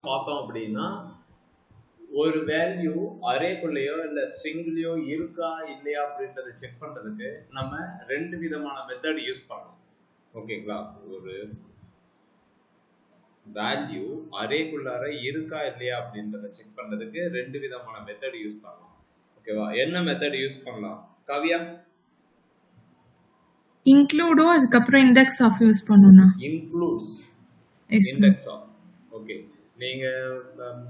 பார்த்தோம் அப்படின்னா ஒரு வேல்யூ அரேக்குள்ளேயோ இல்லை ஸ்ட்ரிங்லேயோ இருக்கா இல்லையா அப்படின்றத செக் பண்ணுறதுக்கு நம்ம ரெண்டு விதமான மெத்தட் யூஸ் பண்ணலாம். ஓகேங்களா? ஒரு வேல்யூ அரேக்குள்ளார இருக்கா இல்லையா அப்படின்றத செக் பண்ணுறதுக்கு ரெண்டு விதமான மெத்தட் யூஸ் பண்ணலாம். ஓகேவா? என்ன மெத்தட் யூஸ் பண்ணலாம் கவியா? இன்க்ளூடோ அதுக்கப்புறம் இண்டெக்ஸ் ஆஃப் யூஸ் பண்ணனும். Includes index of. ஓகே, நீங்க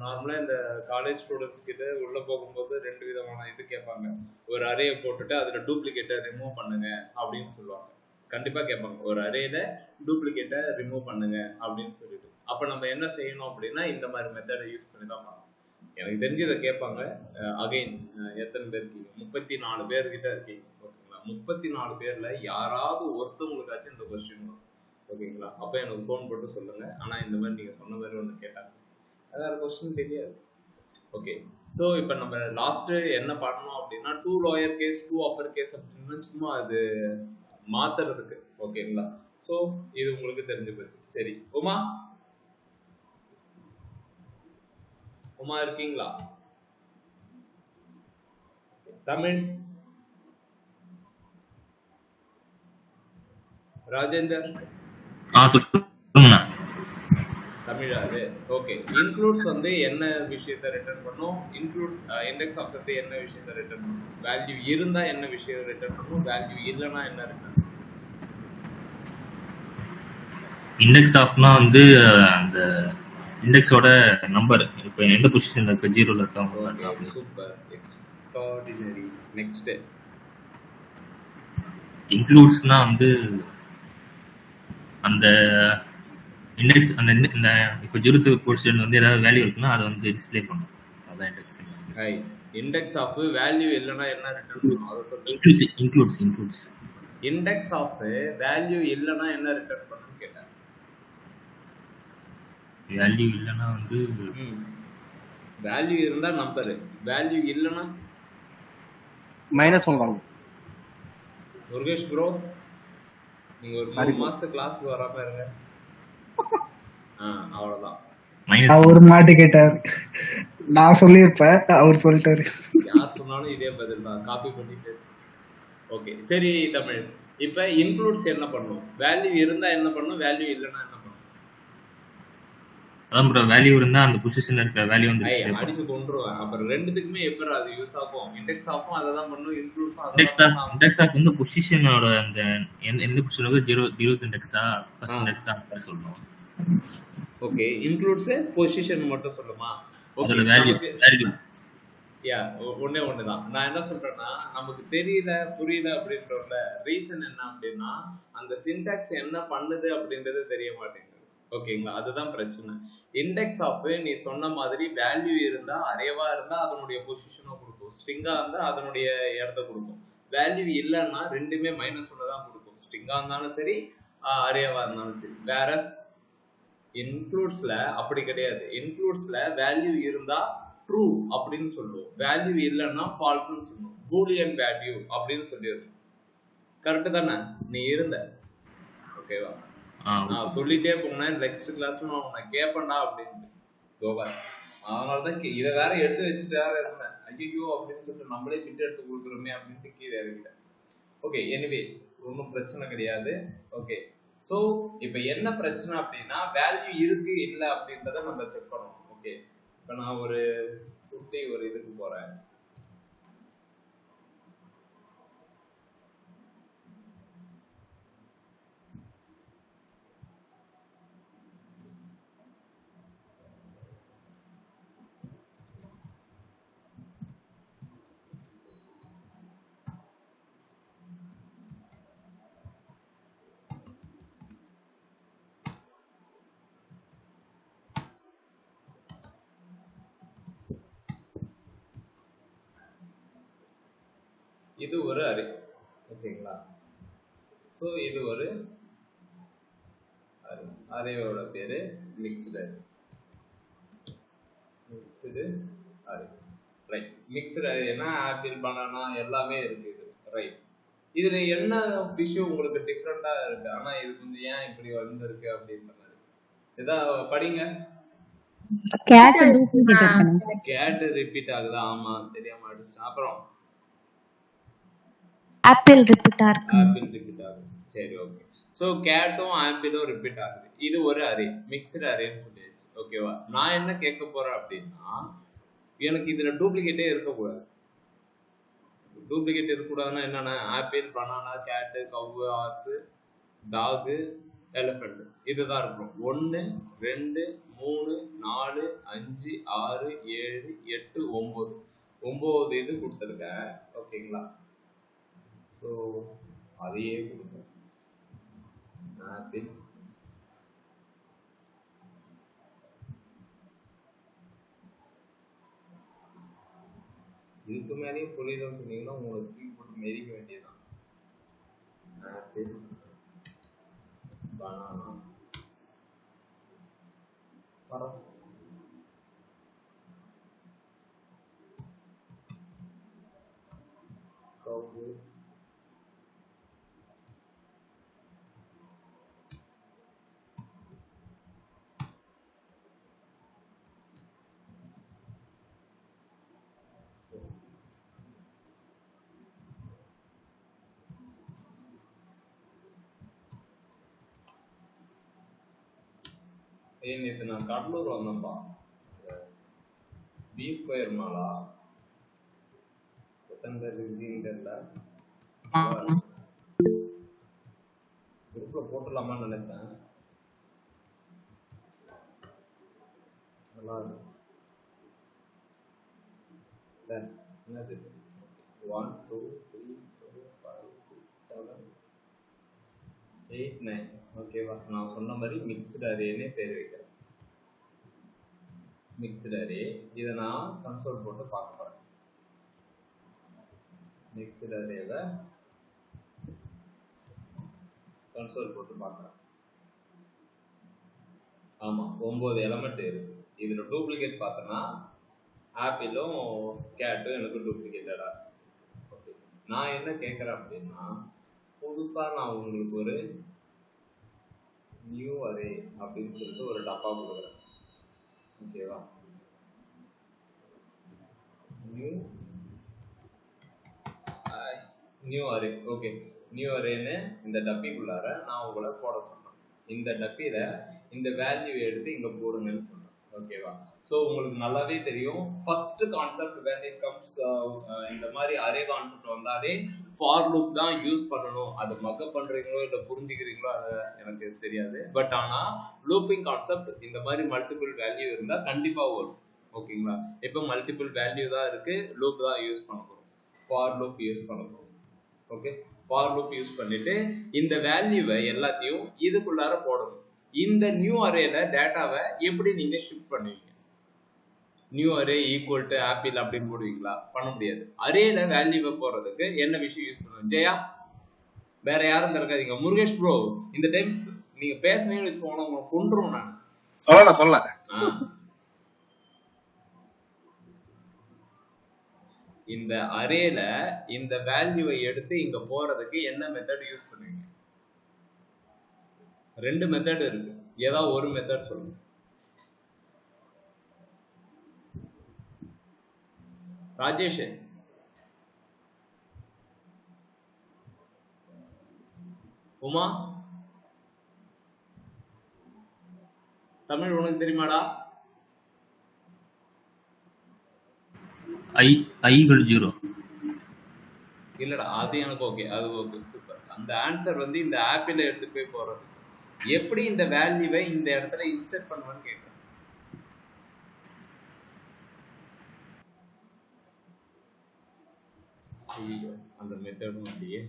நார்மலா இந்த காலேஜ் ஸ்டூடெண்ட்ஸ் கிட்ட உள்ள போகும்போது ரெண்டு விதமான இது கேட்பாங்க. ஒரு அரேயை போட்டுட்டு அதுல டூப்ளிகேட்டை ரிமூவ் பண்ணுங்க அப்படின்னு சொல்லுவாங்க. கண்டிப்பா கேட்பாங்க, ஒரு அரேல டூப்ளிகேட்டை ரிமூவ் பண்ணுங்க அப்படின்னு சொல்லிட்டு. அப்ப நம்ம என்ன செய்யணும் அப்படின்னா இந்த மாதிரி மெத்தடை யூஸ் பண்ணி தான் பண்ணணும். எனக்கு தெரிஞ்சு இதை கேட்பாங்க. அகைன் எத்தனை பேர் இருக்கீங்க? 34 பேர்கிட்ட இருக்கீங்க. ஓகேங்களா? 34 பேர்ல யாராவது ஒருத்தவங்களுக்காச்சும் இந்த கொஸ்டின் வரும். ஓகேங்களா? அப்போ எனக்கு ஃபோன் போட்டு சொல்லுங்க. ஆனால் இந்த மாதிரி நீங்கள் சொன்ன மாதிரி ஒன்று கேட்டாங்க, அதாவது கொஸ்டின் தெரியாது. ஓகே, ஸோ இப்போ நம்ம லாஸ்ட்டு என்ன பண்ணணும் அப்படின்னா 2 லோயர் கேஸ் 2 அப்பர் கேஸ் அப்படின்னு சும்மா அது மாத்துறதுக்கு. ஓகேங்களா? ஸோ இது உங்களுக்கு தெரிஞ்சு போச்சு. சரி, உமா உமா இருக்கீங்களா? தமிழ் ராஜேந்தர் தமிழா? அது ஓகே. இன்க்ளூட்ஸ் வந்து என்ன விஷயத்தை ரிட்டர்ன் பண்ணும்? இன்க்ளூட்ஸ் இண்டெக்ஸ் ஆஃப் வந்து என்ன விஷயத்தை ரிட்டர்ன் பண்ணும்? வேல்யூ இருந்தா என்ன விஷயம் ரிட்டர்ன் பண்ணும்? வேல்யூ இல்லைன்னா என்ன ரிட்டர்ன் பண்ணும்? இண்டெக்ஸ் ஆஃப்னா வந்து அந்த இண்டெக்ஸோட நம்பர் இப்போ எந்த பொசிஷன்ல இருக்கு, ஜீரோல இருக்கா. Super, extraordinary. நெக்ஸ்ட் இன்க்ளூட்ஸ்னா வந்து அந்த இண்டெக்ஸ் அந்த இந்த இப்போ 0th பொசிஷன் வந்து ஏதாவது வேல்யூ இருக்குன்னா அதை வந்து டிஸ்ப்ளே பண்ணும். அதான் index. Right. Index of value இல்லைன்னா என்ன ரிட்டர்ன் பண்ணும் அதை சொல்லுங்க. இன்க்ளூட்ஸ் இண்டெக்ஸ் ஆஃப் வேல்யூ இல்லைன்னா என்ன ரிட்டர்ன் பண்ணும் கேட்டேன். வேல்யூ இல்லைன்னா வந்து வேல்யூ இருந்தா நம்பர், வேல்யூ இல்லைன்னா -1 வாங்க. முருகேஷ் ப்ரோ, நீங்க ஒரு 3 மாசத்து கிளாஸ்க்கு வராம இருங்க. அவ்வளவுதான். அவர் மாட்டி கேட்டார், நான் சொல்லியிருப்பேன், அவர் சொல்லிட்டாரு. யார் சொன்னாலும் இதே பதில் தான், காப்பி பண்ணி பேசுங்க. ஓகே, சரி தமிழ். இப்ப இன்க்ளூட்ஸ் என்ன பண்ணும்? வேல்யூ இருந்தா என்ன பண்ணும்? வேல்யூ இல்லைன்னா என்ன பண்ணும்? அதான் ப்ரோ, வேல்யூ இருந்தா அந்த பொசிஷன்ல இருக்க வேல்யூ வந்து அடிச்சு கொண்டுருவேன். அப்புறம் ரெண்டுத்துக்குமே எப்படி அது யூஸ் ஆகும்? இண்டெக்ஸ் ஆஃபும் அதை தான் பண்ணும், இன்க்ளூட்ஸும் இண்டெக்ஸ் ஆஃப் வந்து பொசிஷனோட அந்த எந்த பொசிஷனுக்கு 0th இண்டெக்ஸா ஃபர்ஸ்ட் இண்டெக்ஸா அப்படி சொல்றோம். ஓகே, இன்க்ளூட்ஸ் பொசிஷன் மட்டும் சொல்லுமா? ஓகே, வேல்யூ யா ஒண்ணுதான். நான் என்ன சொல்றேன்னா, நமக்கு தெரியல புரியல அப்படின்றோம்ல, ரீசன் என்ன அப்படின்னா அந்த சின்டாக்ஸ் என்ன பண்ணுது அப்படின்றது தெரிய மாட்டேங்குது. ஓகேங்களா? அதுதான் பிரச்சனை. இண்டெக்ஸ் ஆஃப் நீ சொன்ன மாதிரி வேல்யூ இருந்தா அரேவா இருந்தா அதனுடைய பொசிஷனை கொடுக்கும், ஸ்ட்ரிங்கா இருந்தா அதனுடைய இடத்த கொடுக்கும். வேல்யூ இல்லைன்னா ரெண்டுமே -1 தான் கொடுக்கும், ஸ்ட்ரிங்கா இருந்தாலும் சரி அரேவா இருந்தாலும் சரி. வேறஸ் இன்க்ளூட்ஸ்ல அப்படி கிடையாது. இன்க்ளூட்ஸ்ல வேல்யூ இருந்தா ட்ரூ அப்படின்னு சொல்லுவோம், வேல்யூ இல்லைன்னா ஃபால்ஸ்ன்னு சொல்லுவோம். பூலியன் வேல்யூ அப்படின்னு சொல்லிடுவோம். கரெக்டு தானே? நீ இருந்த ஓகேவா? நான் சொல்லிட்டே போனேன், நெக்ஸ்ட் கிளாஸ்ல நான் உன்னை கேட்பேன்டா அப்படின்ட்டு கோபால். அதனாலதான் இதை வேற எடுத்து வச்சுட்டு வேற இருந்தேன். ஐயோ அப்படின்னு சொல்லிட்டு நம்மளே பிட்டு எடுத்து கொடுக்குறோமே அப்படின்ட்டு கீழே இறங்கிட்டேன். ஓகே, எனிவே ஒன்றும் பிரச்சனை கிடையாது. ஓகே, ஸோ இப்போ என்ன பிரச்சனை அப்படின்னா வேல்யூ இருக்கு இல்லை அப்படின்றத நம்ம செக் பண்ணணும். ஓகே, இப்போ நான் ஒரு இதுக்கு போறேன். இது ஒரு அரே. ஓகேங்களா? ஸோ இது ஒரு அரேவோட பேரு mixed array. Right. Mixed arena apple banana எல்லாமே இருக்கு இது. ரைட். இதுல என்ன விஷயம் உங்களுக்கு டிஃப்ரெண்டா இருக்கு? ஆனா இது கொஞ்சம் ஏன் இப்படி வந்திருக்கு அப்படின்ற மாதிரி ஏதாவது படிங்க. கேட் டூப்ளிகேட் இருக்கணும். கேட் ரிப்பீட் ஆகுதா? ஆமா, தெரியாம அடிச்சிட்டேன். அப்புறம் ஆப்பிள் ரிப்பீட்டா இருக்கு. ஆப்பிள் ரிப்பீட் ஆகுது. சரி, ஓகே. ஸோ கேட்டும் ஆப்பிளும் ரிப்பீட் ஆகுது. இது ஒரு அரே, மிக்சடு அரேன்னு சொல்லியாச்சு. ஓகேவா? நான் என்ன கேட்க போறேன் அப்படின்னா, எனக்கு இதுல டூப்ளிகேட்டே இருக்கக்கூடாது. டூப்ளிகேட் இருக்கக்கூடாதுன்னா என்னென்ன? ஆப்பிள், பனானா, கேட்டு, கவ்வு, ஹார்ஸு, டாகு, எலிஃபண்ட், இதுதான் இருக்கும். 1 2 3 4 5 6 7 8 9 இது கொடுத்துருக்கேன். ஓகேங்களா? ஸோ அதையே கொடுப்பேன். ஆப்பிள், இதுக்கு மேலேயே புரியலன்னு சொன்னீங்கன்னா உங்களுக்கு தூக்கி போட்டு மெதிக்க வேண்டியதுதான். ஆப்பிள், பனானா, பழம், கவு, நேற்று நான் கடலூர் வந்தேன்ப்பா. பி ஸ்கொயர் மாலா எத்தனை இருக்குன்னு குரூப்ல போட்டுடலாமான்னு நினைச்சேன். நல்லா இருந்துச்சு. என்னது? 1 2 3 4 5 6 7 8 9. ஓகேவா? நான் சொன்ன மாதிரி மிக்சடு அரேனே பேர் வைக்கிறேன். Mixed array. இதை நான் கன்சோல் போட்டு பார்க்க போறேன். மிக்சடு அரேவை கன்சோல் போட்டு பார்க்குறேன். ஆமாம், 9 எலமெண்ட் இருக்கு. இதில் டூப்ளிகேட் பார்த்தோன்னா ஆப்பிளும் கேட்டும் எனக்கு டூப்ளிகேட்டடா. ஓகே, நான் என்ன கேட்குறேன் அப்படின்னா, புதுசாக நான் உங்களுக்கு ஒரு நியூ அரே அப்படின்னு சொல்லிட்டு ஒரு டப்பா கொடுக்குறேன். ஓகேவா? New array. ஓகே, நியூ அரேன்னு இந்த டப்பிக்குள்ளார நான் உங்களை போட சொன்னேன். இந்த டப்பியில் இந்த வேல்யூ எடுத்து இங்கே போடுங்கன்னு சொன்னேன். ஓகேவா? ஸோ உங்களுக்கு நல்லாவே தெரியும், first concept when it comes இந்த மாதிரி அரே கான்செப்ட் வந்தாலே ஃபார் லூப் தான் யூஸ் பண்ணணும். அது மக்கப் பண்ணுறீங்களோ இல்லை புரிஞ்சுக்கிறீங்களோ அது எனக்கு தெரியாது. பட் ஆனால் லூப்பிங் கான்செப்ட் இந்த மாதிரி மல்டிபிள் வேல்யூ இருந்தால் கண்டிப்பாக வரும். ஓகேங்களா? இப்போ மல்டிபிள் வேல்யூ தான் இருக்குது, லூப் தான் யூஸ் பண்ண போகிறோம். ஃபார் லூப் யூஸ் பண்ண போகிறோம். ஓகே, ஃபார் லூப் யூஸ் பண்ணிட்டு இந்த வேல்யூவை எல்லாத்தையும் இதுக்குள்ளார போடணும். இந்த நியூ அரேல டேட்டாவை எப்படி நீங்க ஷிஃப்ட் பண்ணுவீங்க? New array equal to apple அப்படின்னு போடுவீங்களா? பண்ண முடியாது. அரேல வேல்யூவை போடுறதுக்கு என்ன விஷயம் யூஸ் பண்ணுவோம்? ஜெயா, வேற யாரும் இருக்காதீங்க. முருகேஷ் ப்ரோ, இந்த டைம் நீங்க பேசுனீங்கன்னு வச்சுக்கோங்க, உங்களை கொண்டுருவோம். நான் சொல்லலாம். இந்த அரேல இந்த வேல்யூவை எடுத்து இங்க போறதுக்கு என்ன மெத்தட் யூஸ் பண்ணுவீங்க? 2 மெத்தட் இருக்கு. ஏதாவது ஒரு மெத்தட் சொல்லுங்க. ராஜேஷ், உமா, தமிழ் உனக்கு தெரியுமாடா? i=0 இல்லடா, அது எனக்கு ஓகே, அது ஓகே, சூப்பர். அந்த ஆன்சர் வந்து இந்த ஆப்பிள் எடுத்து போய் போறது. எப்படி இந்த வேல்யூவை இந்த இடத்துல இன்சர்ட் பண்ணுவேன்னு கேட்குறேன். அந்த மெத்தடும் அப்படியே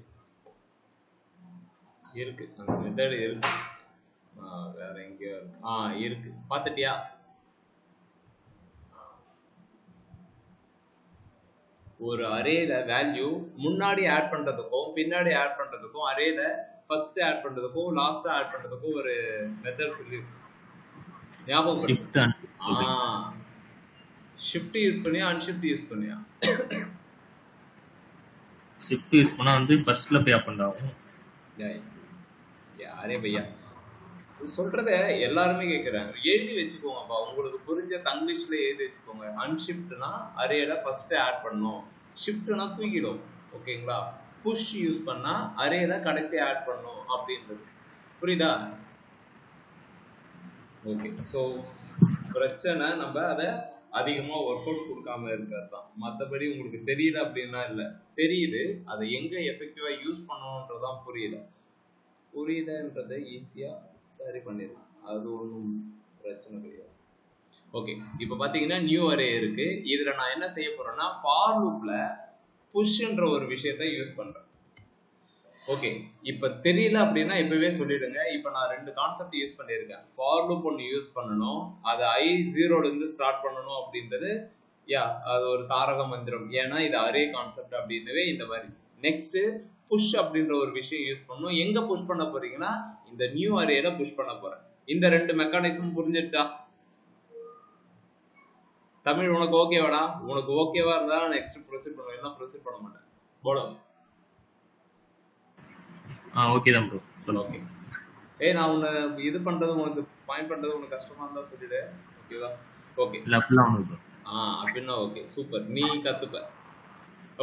இருக்கு. அந்த மெத்தடு இருக்கு. வேற எங்கேயோ இருக்கு. இருக்கு, பார்த்துட்டியா? ஒரு அரேல வேல்யூ முன்னாடி ஆட் பண்றதுக்கும் பின்னாடி ஆட் பண்றதுக்கும், அரேல ஃபர்ஸ்ட் ஆட் பண்றதுக்கும் லாஸ்டா ஆட் பண்றதுக்கும் ஒரு மெத்தட் சொல்லி ஞாபகம். ஷிஃப்ட் யூஸ் பண்ணியா அன்ஷிஃப்ட் யூஸ் பண்ணியா? ஷிஃப்ட் யூஸ் பண்ணா வந்து ஃபர்ஸ்ட்ல போய் அப் அண்ட் ஆகும். யாரே பையா சொல்றத எல்லாருமே கேட்குறாங்க. எழுதி வச்சுக்கோங்கப்பா, உங்களுக்கு புரிஞ்ச தங்கிலீஷ்ல எழுதி வச்சுக்கோங்க. அன்ஷிஃப்ட்னா அரேல ஃபர்ஸ்ட் ஆட் பண்ணும், ஷிஃப்ட்னா தூக்கிடும். ஓகேங்களா? புஷ் யூஸ் பண்ணா அரேல கடைசி ஆட் பண்ணும் அப்படின்றது புரியுதா? ஓகே. ஸோ பிரச்சனை நம்ம அதை அதிகமாக ஒர்க் அவுட் கொடுக்காம இருக்கிறது தான். மற்றபடி உங்களுக்கு தெரியல அப்படின்னா இல்லை, தெரியுது, அதை எங்கே எஃபெக்டிவாக யூஸ் பண்ணணுன்றதான் புரியல. புரியுதுன்றதை ஈஸியாக சரி பண்ணிடலாம், அது ஒன்றும் பிரச்சனை கிடையாது. ஓகே, இப்போ பார்த்தீங்கன்னா நியூ அரே இருக்கு. இதில் நான் என்ன செய்ய போறேன்னா ஃபார் லூப்ல புஷ்ன்ற ஒரு விஷயத்தை யூஸ் பண்றேன். ஓகே, இப்போ தெரியல அப்படின்னா இப்பவே சொல்லிடுங்க. இப்போ நான் 2 கான்செப்ட் யூஸ் பண்ணியிருக்கேன். ஃபார் லூப் ஒன்று யூஸ் பண்ணணும், அதை I0லேருந்து ஸ்டார்ட் பண்ணணும் அப்படின்றது அது ஒரு தாரக மந்திரம். ஏன்னா இது அரே கான்செப்ட் அப்படின்னவே இந்த மாதிரி. நெக்ஸ்ட் புஷ் அப்படின்ற ஒரு விஷயம் யூஸ் பண்ணணும். எங்க புஷ் பண்ண போறீங்கன்னா இந்த நியூ அரேல புஷ் பண்ண போறேன். இந்த 2 மெக்கானிசம் புரிஞ்சிருச்சா? தமிழ் உனக்கு ஓகேவாடா? உனக்கு ஓகேவா இருந்தா நெக்ஸ்ட் ப்ரொசீட் பண்ணுவேன், இல்லைன்னா ப்ரொசீட் பண்ண மாட்டேன். போல ஓகே தான் ப்ரோ, சொல்லுங்க. ஓகே. நான் உன்னை இது பண்றது உனக்கு பாயிண்ட் பண்றது உனக்கு கஷ்டமா இருந்தா சொல்லிடு. ஓகேவா? ஓகே. இல்ல அப்படிலாம் ஒன்று ப்ரோ. அப்படின்னா ஓகே, சூப்பர், நீ கத்துப்ப.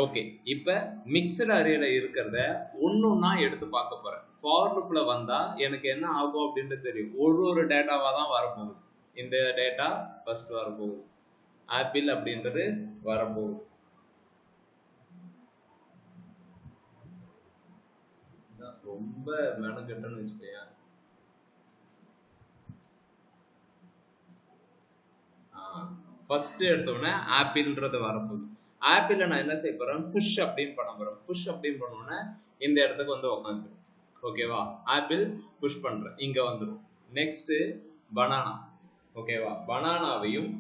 ஓகே, இப்போ மிக்சட் அரேல இருக்கிறத ஒன்னொன்னா எடுத்து பார்க்க போறேன். ஃபார் லூப்ல வந்தா எனக்கு என்ன ஆகும் அப்படின்றது தெரியும். ஒரு டேட்டாவா தான் வரப்போகுது. இந்த டேட்டா ஃபர்ஸ்ட் வரப்போகுது, ஆப்பிள் அப்படின்றது வரப்போகுது. ரொம்ப மெனக்கெட்டன்னு வச்சுக்கேன். ஃபர்ஸ்ட் எடுத்தோடனே ஆப்பிள்ன்றது வரப்போகுது. ஆப்பிள் நான் என்ன செய்ய போறேன், புஷ் அப்படின்னு பண்ண போறேன். புஷ் அப்படின்னு பண்ணோன்னே இந்த இடத்துக்கு வந்து உக்காந்துரும். ஓகேவா? ஆப்பிள் புஷ் பண்றேன், இங்க வந்துடும். Next banana. ஓகேவா? பனானாவையும்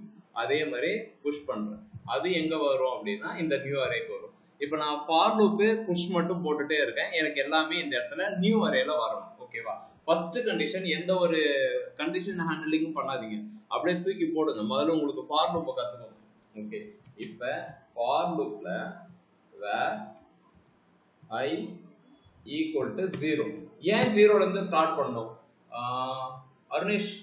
அதே மாதிரி புஷ் பண்றேன். அது எங்க வரும் அப்படின்னா இந்த நியூ அரேக்கு வரும். இப்போ நான் ஃபார் லூப்பு புஷ் மட்டும் போட்டுட்டே இருக்கேன், எனக்கு எல்லாமே இந்த இடத்துல நியூ அரேல வரணும். ஓகேவா? ஃபர்ஸ்ட் கண்டிஷன், எந்த ஒரு கண்டிஷன் ஹேண்டிலிங்கும் பண்ணாதீங்க, அப்படியே தூக்கி போடுங்க. முதல்ல உங்களுக்கு ஃபார் லூப்பை கத்துக்கணும். ஓகே, இப்போ ஃபார் லூப்ல வேர் I ஈக்குவல் டு 0. ஏன் 0ல இருந்து ஸ்டார்ட் பண்ணோம்? அருணேஷ்,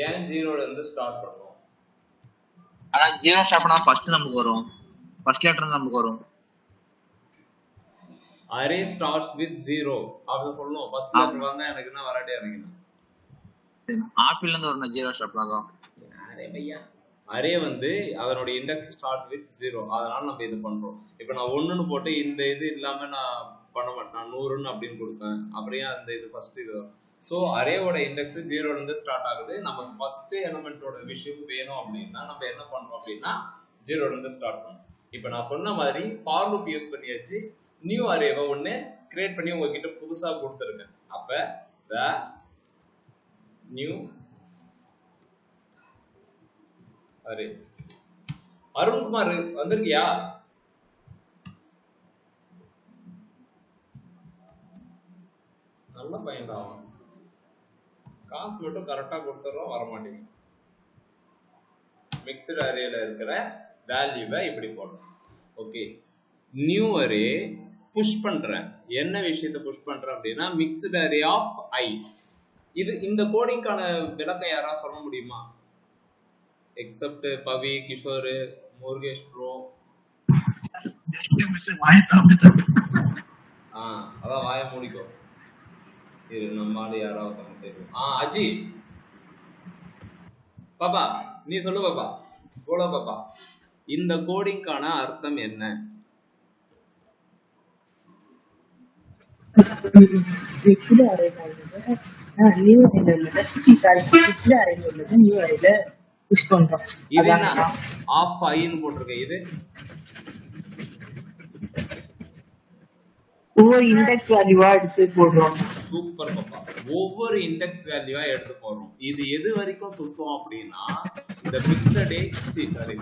ஏன் 0ல இருந்து ஸ்டார்ட் பண்ணோம்? ஆனா 0 ஸ்டார்ட் பண்ணா ஃபர்ஸ்ட் நமக்கு வரும், ஃபர்ஸ்ட் லெட்டர் நமக்கு வரும். அரே ஸ்டார்ட்ஸ் வித் 0 அப்படி சொல்லணும். ஃபர்ஸ்ட் லெட்டர் வந்தா எனக்கு என்ன வராட்டி எனக்கு ஆப்பிள்ல இருந்து ஒரு 0 ஸ்டார்ட் பண்ணாதான் அரே பையா. அரே வந்து அதனோட இண்டெக்ஸ் ஸ்டார்ட் வித் 0, அதனால நம்ம இது பண்றோம். இப்போ நான் 1ன்னு போட்டு இந்த இது இல்லாம நான் பண்ண மாட்டேன், நான் 100ன்னு அப்படின்னு கொடுப்பேன். அப்படியே அந்த இது ஃபர்ஸ்ட் இது. ஸோ அரேவோட இண்டெக்ஸ் 0ல இருந்து ஸ்டார்ட் ஆகுது. நமக்கு ஃபர்ஸ்ட் எலிமெண்டோட விஷயம் வேணும் அப்படின்னா நம்ம என்ன பண்றோம் அப்படின்னா 0ல இருந்து ஸ்டார்ட் பண்ணணும். இப்போ நான் சொன்ன மாதிரி ஃபார் லூப் யூஸ் பண்ணியாச்சு. நியூ அரேவை ஒன்று கிரியேட் பண்ணி உங்ககிட்ட புதுசா கொடுத்துருங்க. அப்ப த நியூ அரே. அருண்குமார் வந்திருக்கியா? நல்ல பையன்டா அவன். காசு மட்டும் கரெக்டா கொடுத்துறோம், வரமாட்டேங்க. மிக்சட் அரேல இருக்கிற வேல்யூவை இப்படி போடுறோம். ஓகே, நியூ அரே புஷ் பண்றேன். என்ன விஷயத்தை புஷ் பண்றேன் அப்படின்னா மிக்சட் அரே ஆஃப் I. இது இந்த கோடிங்கான விளக்கம் யாராவது சொல்ல முடியுமா? எக்ஸப்ட் பவி, கிஷோர், முருகேஷ் ப்ரோ. அதான் வாய மூடிக்கோ. இது நம்மால யாராவது தெரியும். அஜி பாப்பா, நீ சொல்லு பாப்பா. போல பாப்பா, இந்த கோடிங்கான அர்த்தம் என்ன? மிக்ஸ்டு அரேல உள்ளது நியூ அரேல உள்ளது நியூ அரேல புஷ் பண்றோம். இது என்ன ஆஃப் ஐன்னு போட்டிருக்கேன்? இது ஒவ்வொரு இண்டெக்ஸ் வேல்யூவா எடுத்து போடுறோம். சூப்பர் பாப்பா, ஒவ்வொரு இண்டெக்ஸ் வேல்யூவா எடுத்து போடுறோம். இது எது வரைக்கும் சுத்தம் அப்படின்னா இந்த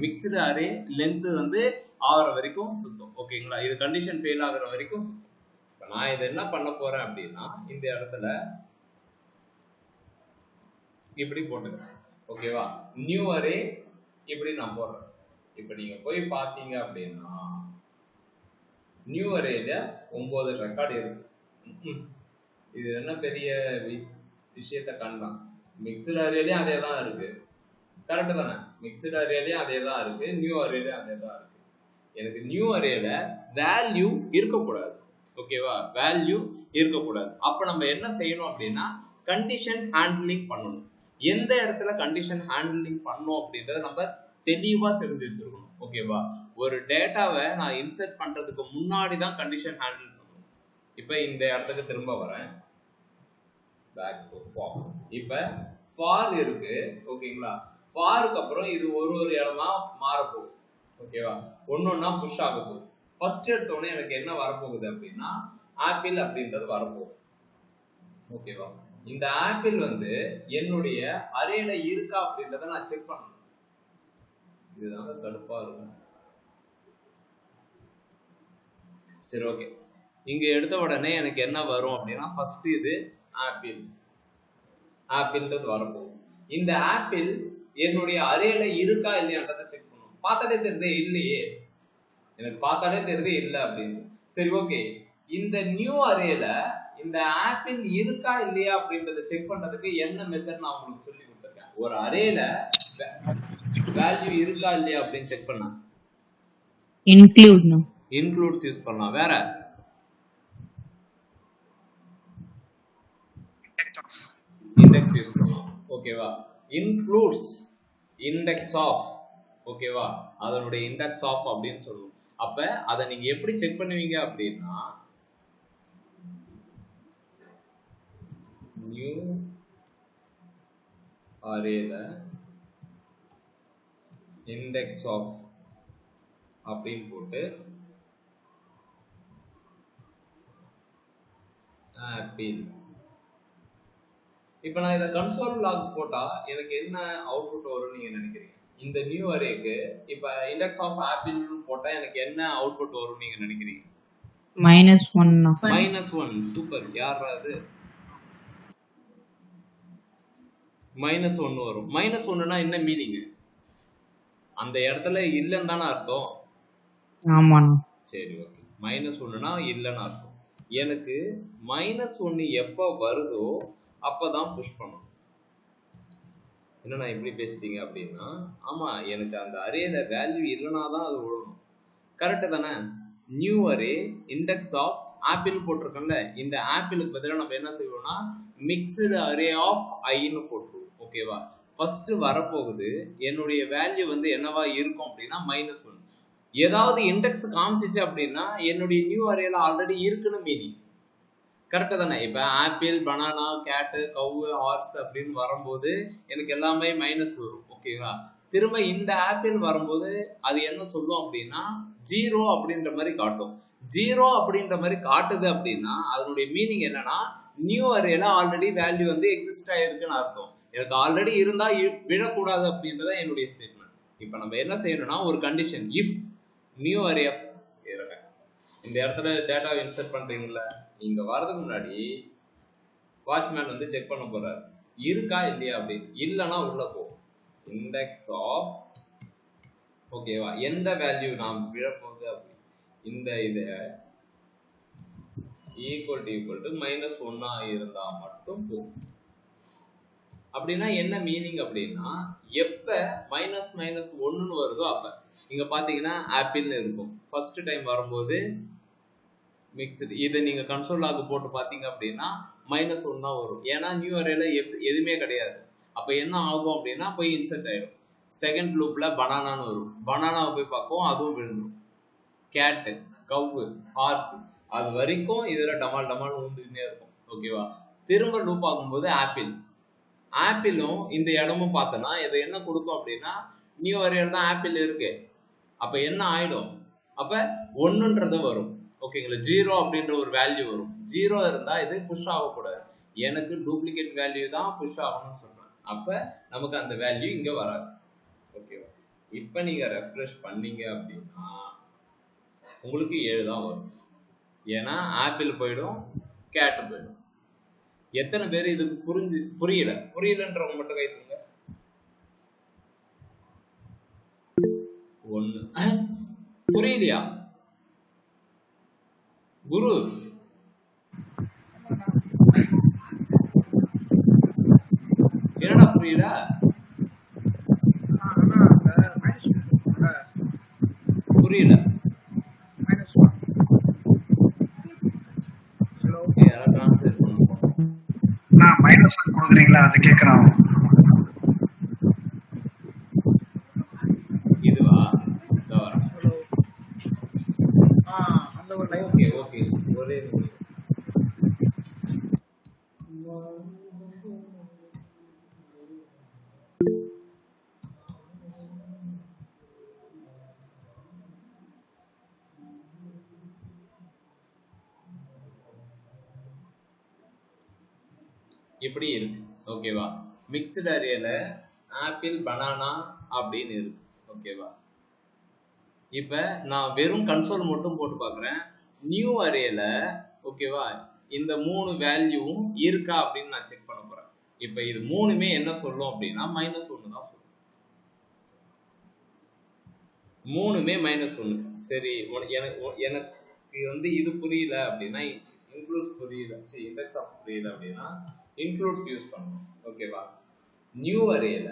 மிக்சடு அரே லென்த் வந்து ஆகிற வரைக்கும் சுத்தம். ஓகேங்களா? இது கண்டிஷன் ஃபெயில் ஆகுற வரைக்கும் சுத்தம். இப்போ நான் இதை என்ன பண்ண போறேன் அப்படின்னா இந்த இடத்துல இப்படி போட்டுக்கிறேன். ஓகேவா? நியூ அரே இப்படி நான் போடுறேன். இப்போ நீங்க போய் பார்த்தீங்க அப்படின்னா நியூ அரேல 9 ரெக்கார்டு இருக்கு. இது என்ன பெரிய விஷயத்தை காணலாம். மிக்சடு அரேலையும் அதே தான் இருக்கு, கரெக்டு தானே? மிக்சடு அரேலையும் அதே தான் இருக்கு, நியூ அரேலையும் அதே தான் இருக்கு. எனக்கு நியூ அரேல வேல்யூ இருக்கக்கூடாது, ஓகேவா? வேல்யூ இருக்கக்கூடாது. அப்போ நம்ம என்ன செய்யணும் அப்படின்னா கண்டிஷன் ஹேண்ட்லிங் பண்ணணும். எந்த இடத்துல கண்டிஷன் ஹேண்ட்லிங் பண்ணணும் அப்படின்றத நம்ம தெளிவாக தெரிஞ்சு வச்சிருக்கணும், ஓகேவா? ஒரு டேட்டாவை நான் இன்சர்ட் பண்றதுக்கு முன்னாடி தான் கண்டிஷன் ஹேண்டில் பண்ணணும். இப்போ இந்த இடத்துக்கு திரும்ப வரேன், பேக் டு ஃபார். இப்போ ஃபார் இருக்கு, ஓகேங்களா? ஃபாருக்கு அப்புறம் இது ஒரு இடமா மாறப்போகுது, ஓகேவா? ஒன்னொன்னா புஷ் ஆக போகுது. ஃபர்ஸ்ட் எடுத்தோடனே எனக்கு என்ன வரப்போகுது அப்படின்னா ஆப்பிள் அப்படின்றது வரப்போகுது, ஓகேவா? இந்த ஆப்பிள் வந்து என்னுடைய அரேல இருக்கா அப்படின்றத நான் செக் பண்ணணும். இதுதாங்க கடுப்பா இருக்கும். சரி, ஓகே. இங்க எடுத்த உடனே எனக்கு என்ன வரும் அப்படின்னா ஃபர்ஸ்ட் இது ஆப்பிள்ன்றது வரப்போகுது. இந்த ஆப்பிள் என்னுடைய அரேல இருக்கா இல்லையான்றதை செக் பண்ணணும். பார்த்தாலே தெரியுதே இல்லையே, எனக்கு பார்த்தாலே தெரியுதே இல்லை அப்படின்னு. சரி, ஓகே. இந்த நியூ அரேல இந்த ஆப்பிள் இருக்கா இல்லையா அப்படின்றத செக் பண்றதுக்கு என்ன மெத்தட் நான் உங்களுக்கு சொல்லி கொடுத்துருக்கேன். ஒரு அரேல வேல்யூ இருக்கா இல்லையா அப்படின்னு செக் பண்ணா இன்க்ளூட்ஸ் யூஸ் பண்ணலாம். வேற இண்டெக்ஸ் யூஸ் பண்ணலாம், ஓகேவா? இன்க்ளூட்ஸ் இண்டெக்ஸ் ஆஃப், ஓகேவா? அதனுடைய இண்டெக்ஸ் ஆஃப் அப்படின்னு சொல்லுவோம். அப்ப அதை நீங்க எப்படி செக் பண்ணுவீங்க அப்படின்னா நியூ அரேல இண்டெக்ஸ் ஆஃப் அப்படின்னு போட்டு ஆப்பிள். இப்போ நான் இதை கன்சோல் லாக் போட்டா எனக்கு என்ன அவுட்புட் வரும்னு நீங்க நினைக்கிறீங்க? இந்த நியூ அரேக்கு இப்போ இண்டெக்ஸ் ஆஃப் ஆப்பிள் போட்டா எனக்கு என்ன அவுட்புட் வரும்னு நீங்க நினைக்கிறீங்க? -1. சூப்பர். யாரா அது? -1 வரும். -1னா என்ன மீனிங்? அந்த இடத்துல இல்லைன்னு தானே அர்த்தம். ஆமாண்ணா. சரி, ஓகே. -1னா இல்லைன்னு அர்த்தம். எனக்கு -1 எப்போ வருதோ அப்பதான் புஷ் பண்ணும். என்னண்ணா இப்படி பேசிட்டீங்க அப்படின்னா, ஆமா, எனக்கு அந்த அரேல வேல்யூ இல்லைனா தான் அது விழணும், கரெக்டு தானே? New array index of apple போட்டிருக்கோம்ல, இந்த ஆப்பிளுக்கு பதிலாக நம்ம என்ன செய்வோம்னா மிக்சடு அரே ஆஃப் ஐன்னு போட்டுருவோம், ஓகேவா? ஃபர்ஸ்ட் வரப்போகுது என்னுடைய வேல்யூ வந்து என்னவா இருக்கும் அப்படின்னா -1. ஏதாவது இண்டெக்ஸ் காமிச்சிச்சு அப்படின்னா என்னுடைய நியூ அரேல ஆல்ரெடி இருக்குன்னு மீனிங், கரெக்டு தானே? இப்போ ஆப்பிள், பனானா, கேட்டு, கவு, ஹார்ஸ் அப்படின்னு வரும்போது எனக்கு எல்லாமே மைனஸ் வரும், ஓகேவா? திரும்ப இந்த ஆப்பிள் வரும்போது அது என்ன சொல்லும் அப்படின்னா 0 அப்படின்ற மாதிரி காட்டும். 0 அப்படின்ற மாதிரி காட்டுது அப்படின்னா அதனுடைய மீனிங் என்னன்னா நியூ அரேல ஆல்ரெடி வேல்யூ வந்து எக்ஸிஸ்ட் ஆயிருக்குன்னு அர்த்தம். எனக்கு ஆல்ரெடி இருந்தா விழக்கூடாது அப்படின்றத என்னுடைய ஸ்டேட்மெண்ட். இப்போ நம்ம என்ன செய்யணும்னா ஒரு கண்டிஷன், இஃப் நியூ அரே இருங்க, இந்த இடத்துல டேட்டா இன்சர்ட் பண்றீங்களா, நீங்க வரதுக்கு முன்னாடி வாட்ச்மேன் வந்து செக் பண்ண போறாரு இருக்கா இல்லையா அப்படின்னு. இல்லைன்னா உள்ள போ இண்டெக்ஸ் ஆஃப், ஓகேவா? எந்த வேல்யூ நாம் விழப்போகுது அப்படி இந்த இதை ஈக்குவல் டு -1 இருந்தா மட்டும் போகும். அப்படின்னா என்ன மீனிங் அப்படின்னா எப்ப -1 வருதோ அப்ப இங்க பாத்தீங்கன்னா ஆப்பிள்னு இருக்கும். ஃபர்ஸ்ட் டைம் வரும்போது மிக்ஸ்டு, இதை நீங்க கன்சோல் லாக் போட்டு பாத்தீங்க அப்படின்னா -1 தான் வரும். ஏன்னா நியூ அரேல எதுவுமே கிடையாது. அப்ப என்ன ஆகும் அப்படின்னா போய் இன்சர்ட் ஆயிடும். செகண்ட் லூப்ல பனானான்னு வரும், பனானாவை போய் பார்ப்போம், அதுவும் விழுந்துடும். கேட்டு, கவு, ஹார்ஸ், அது வரைக்கும் இதுல டமால் டமால் ஊந்துக்கிட்டே இருக்கும், ஓகேவா? திரும்ப லூப் ஆகும்போது ஆப்பிளும் இந்த இடமும் பார்த்தோன்னா இது என்ன கொடுக்கும் அப்படின்னா நியூ அரேல தான் ஆப்பிள் இருக்கு. அப்ப என்ன ஆயிடும், அப்ப 1ன்றது வரும், ஓகேங்களா? 0 அப்படின்ற ஒரு வேல்யூ வரும். 0 இருந்தா இது புஷ் ஆகக்கூடாது, எனக்கு டூப்ளிகேட் வேல்யூ தான் புஷ் ஆகணும்னு சொல்றேன். அப்ப நமக்கு அந்த வேல்யூ இங்க வராது, ஓகேவா? இப்ப நீங்க ரெஃப்ரெஷ் பண்ணீங்க அப்படின்னா உங்களுக்கு 7 தான் வரும். ஏன்னா ஆப்பிள் போயிடும், கேட்டு போயிடும். எத்தனை பேர் இதுக்கு புரியலன்றவங்க மட்டும் கை தூங்க. 1 புரியலையா குரு? என்னடா புரியல? புரியல. யாராவது டிரான்ஸ்லேட் பண்ணுங்க. நான் மைனஸ் கொடுக்குறீங்களா அது கேட்கறான். இதுவா? ஓகே ஓகே ஒரே இப்படி இருக்கு. ஓகேவா? மிக்ஸ்டு அரேல ஆப்பிள் பனானா அப்படின்னு இருக்கு. ஓகேவா? இப்போ நான் வெறும் கன்சோல் மட்டும் போட்டு பார்க்குறேன். நியூ அரேல ஓகேவா இந்த 3 வேல்யூவும் இருக்கா அப்படின்னு நான் செக் பண்ண போகிறேன். இப்போ இது மூணுமே என்ன சொல்லும் அப்படின்னா -1 தான் சொல்லும். மூணுமே -1. சரி, எனக்கு வந்து இது புரியல அப்படின்னா இன்க்ளூட்ஸ் புரியல, சரி இண்டெக்ஸ் ஆஃப் புரியல அப்படின்னா இன்க்ளூட்ஸ் யூஸ் பண்ணணும். ஓகேவா? நியூ அரேல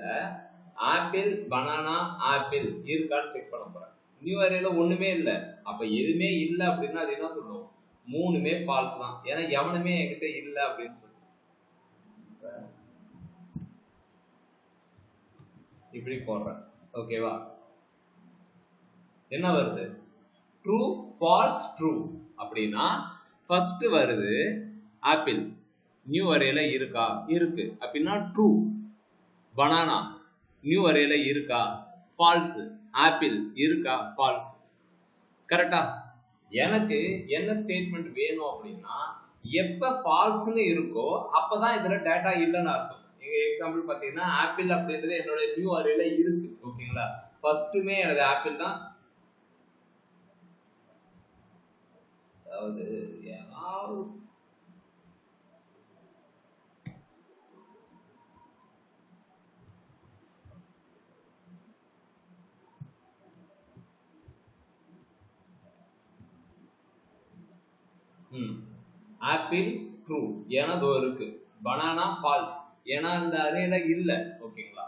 ஆப்பிள் பனானா ஆப்பிள் இருக்கான்னு செக் பண்ண போகிறேன். நியூ அரேல ஒண்ணுமே இல்லை. அப்ப எதுவுமே இல்லை அப்படின்னா அது என்ன சொல்லும்? மூணுமே ஃபால்ஸ் தான். ஏன்னா எவனுமே என்கிட்ட இல்லை அப்படின்னு சொல்லும். இப்படி போடுறேன். ஓகேவா? என்ன வருது? ட்ரூ ஃபால்ஸ் ட்ரூ அப்படின்னா ஃபர்ஸ்ட் வருது ஆப்பிள் நியூ அரேல இருக்கா? இருக்கு அப்படின்னா ட்ரூ. பனானா நியூ அரேல இருக்கா? ஃபால்ஸ். ஆப்பிள் இருக்கா? ஃபால்ஸ். கரெக்டா? எனக்கு என்ன ஸ்டேட்மெண்ட் வேணும் அப்படின்னா எப்ப ஃபால்ஸ்னு இருக்கோ அப்பதான் இதுல டேட்டா இல்லைன்னு அர்த்தம். எங்க எக்ஸாம்பிள் பாத்தீங்கன்னா ஆப்பிள் அப்படின்றது என்னோட நியூ அரேல இருக்கு. ஓகேங்களா? ஃபர்ஸ்ட்டுமே எனது ஆப்பிள் தான். அதாவது ஆப்பிள் ட்ரூ ஏன்னா தோ இருக்கு. பனானா ஃபால்ஸ் ஏன்னா இந்த அரேல இல்ல. ஓகேங்களா?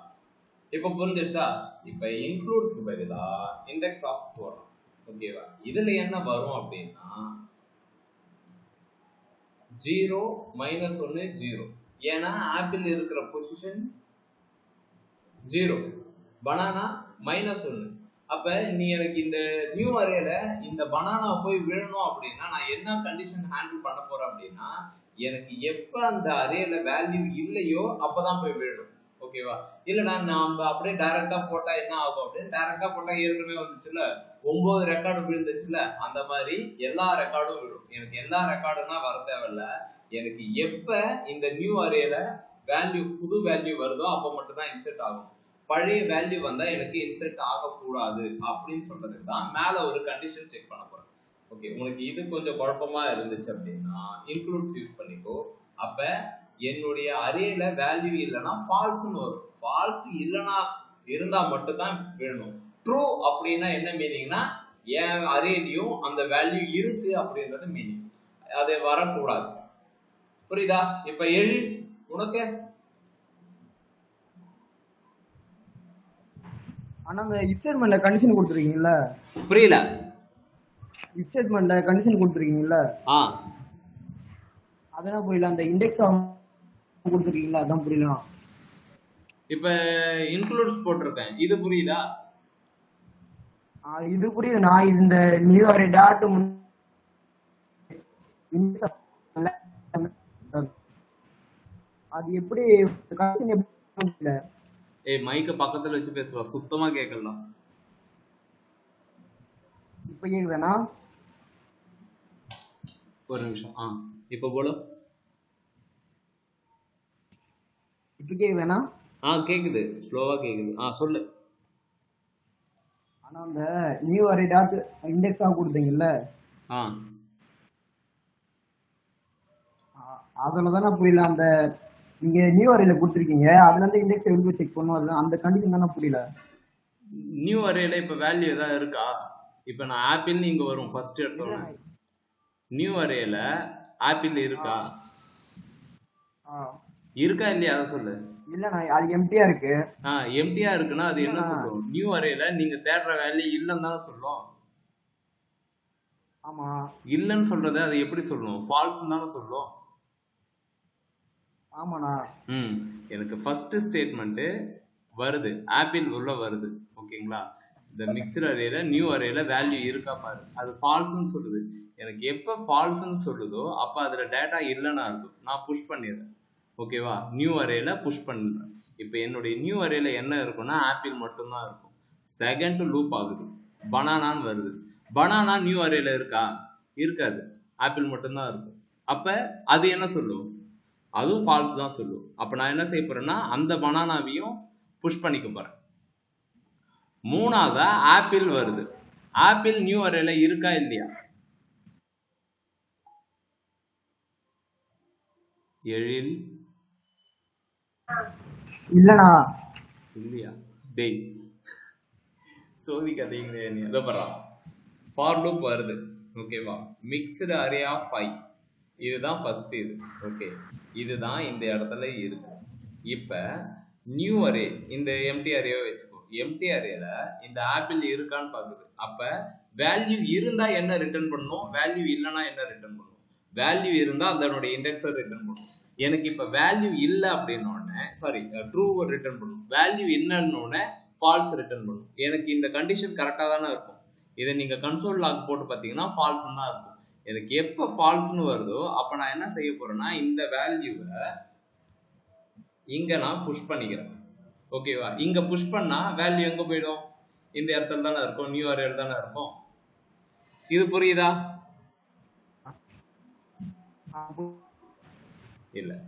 இப்போ புரிஞ்சிடுச்சா? இப்போ இன்க்ளூட்ஸ்க்கு பதிலா இண்டெக்ஸ் ஆஃப் போடுறோம். ஓகேவா? இதுல என்ன வரும் அப்படின்னா 0 -1 0. ஏன்னா ஆப்பிள் இருக்கிற பொசிஷன் 0, பனானா -1. அப்ப நீ எனக்கு இந்த நியூ அரேல இந்த பனானா போய் விழணும் அப்படின்னா நான் என்ன கண்டிஷன் ஹேண்டில் பண்ண போறேன் அப்படின்னா எனக்கு எப்ப அந்த அரேல வேல்யூ இல்லையோ அப்பதான் போய் விழணும். ஓகேவா? இல்லைனா நம்ம அப்படியே டைரக்டா போட்டா என்ன ஆகும் அப்படின்னு டைரக்டா போட்டா ஏற்கனவே வந்துச்சுல 9 ரெக்கார்டு விழுந்துச்சுல அந்த மாதிரி எல்லா ரெக்கார்டும் விழும். எனக்கு எல்லா ரெக்கார்டுனா வர தேவையில்ல. எனக்கு எப்ப இந்த நியூ அரேல வேல்யூ புது வேல்யூ வருதோ அப்போ மட்டும் தான் இன்செர்ட் ஆகும். பழைய வேல்யூ வந்தா எனக்கு இன்செர்ட் ஆகக்கூடாது அப்படின்னு சொல்றதுக்கு தான் மேல ஒரு கண்டிஷன் செக் பண்ண போறேன். ஓகே, உனக்கு இது கொஞ்சம் குழப்பமா இருந்துச்சு அப்படின்னா இன்க்ளூட்ஸ் யூஸ் பண்ணிக்கோ. அப்ப என்னுடைய அரேல வேல்யூ இல்லைன்னா ஃபால்ஸ்னு வரும். ஃபால்ஸ் இல்லைன்னா இருந்தா மட்டும் தான் வேணும். ட்ரூ அப்படின்னா என்ன மீனிங்னா என் அரேலையும் அந்த வேல்யூ இருக்கு அப்படின்றது மீனிங். அது வரக்கூடாது. புரியுதா? இப்ப எழு உனக்கு. ஆனா அந்த இஃப் ஸ்டேட்மென்ட்ல கண்டிஷன் கொடுத்துருக்கீங்கல்ல? புரியல. இஃப் ஸ்டேட்மென்ட்ல கண்டிஷன் கொடுத்துருக்கீங்கல்ல? அதெல்லாம் புரியல. அந்த இண்டெக்ஸ் கொடுத்துருக்கீங்களா? அதான் புரியல. இப்ப இன்க்ளூட்ஸ் போட்டிருக்கேன். இது புரியுதா? இது புரியுது. நான் இந்த நியூ அரே டாட் அது எப்படி கண்டிஷன் எப்படி? ஏய் மைக்க பக்கத்துல வச்சு பேசுறா, சுத்தமா கேட்கலாம். இப்ப கேக்குதானா? ஒரு நிமிஷம். இப்ப போல. இப்ப கேக்குதானா? கேக்குது, ஸ்லோவா கேக்குது. சொல்லு. ஆனா அந்த நியூ அரே டாட் இண்டெக்ஸா கொடுத்தீங்கல்ல, அதுலதானே புரியல. அந்த நீங்க நியூ அரேல கொடுத்துருக்கீங்க, அதுல இருந்து இண்டெக்ஸ் எப்படி செக் பண்ணுவோம், அந்த கண்டிஷன் தானே புரியல. நியூ அரேல இப்போ வேல்யூ ஏதாவது இருக்கா? இப்போ நான் ஆப்பிள்னு இங்கே வரும் ஃபர்ஸ்ட் எடுத்தோன்னே. நியூ அரேல ஆப்பிள் இருக்கா? இருக்கா இல்லையா அதை சொல்லு. இல்லண்ணா அது எம்டியா இருக்கு. எம்டியா இருக்குன்னா அது என்ன சொல்லும்? நியூ அரேல நீங்க தேடுற வேல்யூ இல்லைன்னு தானே சொல்லும். ஆமா இல்லைன்னு சொல்றத அது எப்படி சொல்லும்? ஃபால்ஸ்ன்னு தானே சொல்லும். ஆமாண்ணா. எனக்கு ஃபர்ஸ்ட் ஸ்டேட்மெண்ட் வருது, ஆப்பிள் உள்ள வருது. ஓகேங்களா? இந்த மிக்சர் அரேல நியூ அரேல வேல்யூ இருக்கா பாரு, அது ஃபால்ஸ்ன்னு சொல்லுது. எனக்கு எப்போ ஃபால்ஸ்ன்னு சொல்லுதோ அப்போ அதில் டேட்டா இல்லைன்னா இருக்கும், நான் புஷ் பண்ணிடுறேன். ஓகேவா? நியூ அரேல புஷ் பண்ணுறேன். இப்போ என்னுடைய நியூ அரேல என்ன இருக்குன்னா ஆப்பிள் மட்டும்தான் இருக்கும். செகண்ட் லூப் ஆகுது, பனானான்னு வருது. பனானா நியூ அரேல இருக்கா? இருக்காது, ஆப்பிள் மட்டும்தான் இருக்கும். அப்போ அது என்ன சொல்லும்? அதுவும் ஃபால்ஸ் தான் சொல்லும். அப்போ நான் என்ன செய்ய போறேன்னா அந்த பனானாவையும் புஷ் பண்ணிக்க போறேன். மூணாவதா ஆப்பிள் வருது. ஆப்பிள் நியூ அரேல இருக்கா இல்லையா? எழில் இல்லண்ணா. இல்லையா? டேய் சோதிக்காதீங்களே நீ. எதோ பரவா ஃபார் லூப் வருது. ஓகேவா? மிக்ஸ்டு அரே ஆஃப் 5, இதுதான் ஃபர்ஸ்ட். இது ஓகே, இதுதான் இந்த இடத்துல இருக்கு. இப்போ நியூ அரே, இந்த எம்டி அரேவை வச்சுக்கோ. எம்டி அரேல இந்த ஆப்பிள் இருக்கான்னு பார்க்குது. அப்போ வேல்யூ இருந்தா என்ன ரிட்டர்ன் பண்ணணும், வேல்யூ இல்லைன்னா என்ன ரிட்டர்ன் பண்ணணும்? வேல்யூ இருந்தா அதனுடைய இண்டெக்ஸை ரிட்டர்ன் பண்ணணும். எனக்கு இப்போ வேல்யூ இல்லை அப்படின்னோடனே ட்ரூ ரிட்டர்ன் பண்ணணும். வேல்யூ இல்லைன்னொடனே ஃபால்ஸ் ரிட்டர்ன் பண்ணணும். எனக்கு இந்த கண்டிஷன் கரெக்டாக தானே இருக்கும். இதை நீங்கள் கன்சோல் லாக் போட்டு பார்த்தீங்கன்னா ஃபால்ஸ்ன்னு தான் இருக்கும். எனக்கு எப்போ ஃபால்ஸ்ன்னு வருதோ அப்போ நான் என்ன செய்ய போறேன்னா இந்த வேல்யூவை இங்கே நான் புஷ் பண்ணிக்கிறேன். ஓகேவா? இங்கே புஷ் பண்ணால் வேல்யூ எங்கே போயிடும்? இந்த இடத்துல தானே இருக்கும், நியூ அரேல தானே இருக்கும். இது புரியுதா? இல்லை.